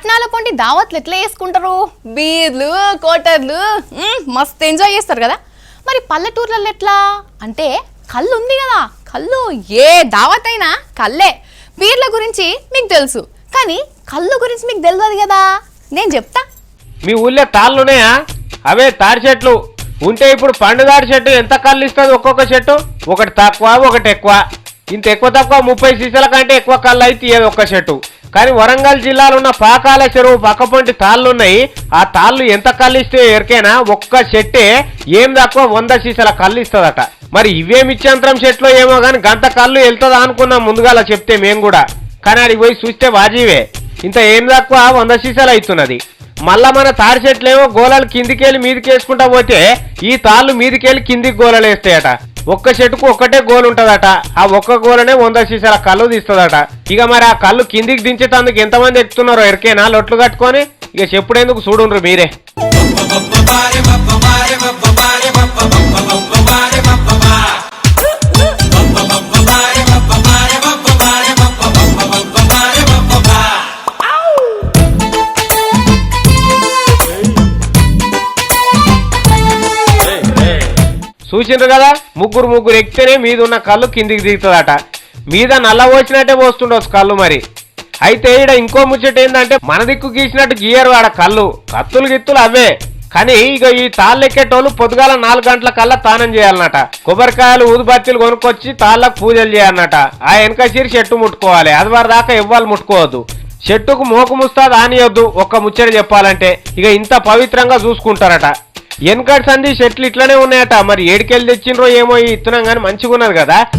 పట్నాల పొంటి దావత్లు ఎట్లా చేసుకుంటారు? బీర్లు కోటర్లు మస్తు ఎంజాయ్ చేస్తారు కదా. మరి పల్లెటూర్లలో ఎట్లా అంటే కళ్ళు ఉంది కదా, కళ్ళు ఏ దావత్ అయినా కళ్ళే. బీర్ల గురించి మీకు తెలుసు కానీ కళ్ళు గురించి మీకు తెలియదు కదా, నేను చెప్తా. మీ ఊళ్ళో తాళ్ళున్నాయా? అవే తాడి చెట్లు ఉంటే ఇప్పుడు పండు తాడి చెట్టు ఎంత కళ్ళు ఇస్తుంది? ఒక్కొక్క చెట్టు ఒకటి తక్కువ ఒకటి ఎక్కువ. ఇంత ఎక్కువ తక్కువ 30 సీసాల కంటే ఎక్కువ కళ్ళు అయితే ఇయ్యదు ఒక్క చెట్టు. కానీ వరంగల్ జిల్లాలో ఉన్న పాకాల చెరువు పక్కపొంటి తాళ్ళున్నాయి. ఆ తాళ్ళు ఎంత కళ్ళు ఇస్తే ఎరికైనా ఒక్క చెట్టే ఏం తక్కువ 100 సీసాల కళ్ళు ఇస్తుందట. మరి ఇవేమిచ్చంతరం చెట్లు ఏమో కానీ గంట కళ్ళు వెళ్తుందా అనుకున్నాం ముందుగాల చెప్తే మేము కూడా. కానీ అడిగి పోయి చూస్తే వాజీవే ఇంత ఏం తక్కువ 100 సీసాలు అవుతున్నది. మళ్ళా మన తాడి చెట్లేమో గోళాలు కిందికెళ్ళి మీదికి వేసుకుంటా పోతే ఈ తాళ్ళు మీదికెళ్ళి కిందికి గోళాలు వేస్తాయట. ఒక్క చెట్టుకు ఒక్కటే గోలు ఉంటదట. ఆ ఒక్క గోలనే 100 సీసాల కళ్ళు తీస్తుందట. ఇక మరి ఆ కళ్ళు కిందికి దించేటందుకు ఎంతమంది ఎక్కుతున్నారో ఎరికేనా లొట్లు కట్టుకొని. ఇక చెప్పుడేందుకు చూడుండ్రు మీరే. చూసిండ్రు కదా, ముగ్గురు ఎక్కితేనే మీద ఉన్న కళ్ళు కిందికి దిగుతుందట. మీద నల్ల పోసినట్టే పోస్తుండొచ్చు కళ్ళు. మరి అయితే ఈడ ఇంకో ముచ్చట ఏంటంటే మన దిక్కు గీసినట్టు గీయరు ఆడ కళ్ళు, కత్తులు గిత్తులు అవే. కానీ ఇక ఈ తాళ్ళు ఎక్కేటోళ్ళు పొద్దుగాల 4 గంటల కల్లా తానం చేయాలన్నట. కొబ్బరికాయలు ఊదుబత్తీలు కొనుక్కొచ్చి తాళ్ళకు పూజలు చేయాలన్నట. ఆ వెనక చీరి చెట్టు ముట్టుకోవాలి, అది వారి దాకా ఎవ్వరు ముట్టుకోవద్దు. చెట్టుకు మోకు ముస్తాదు ఆనియొద్దు. ఒక్క ముచ్చట చెప్పాలంటే ఇక ఇంత పవిత్రంగా చూసుకుంటారట. వెనకటి సంధి చెట్లు ఇట్లనే ఉన్నాయట. మరి ఏడికెళ్ళి తెచ్చిండ్రో ఏమో ఈ ఇత్తనం కానీ మంచిగా ఉన్నది కదా.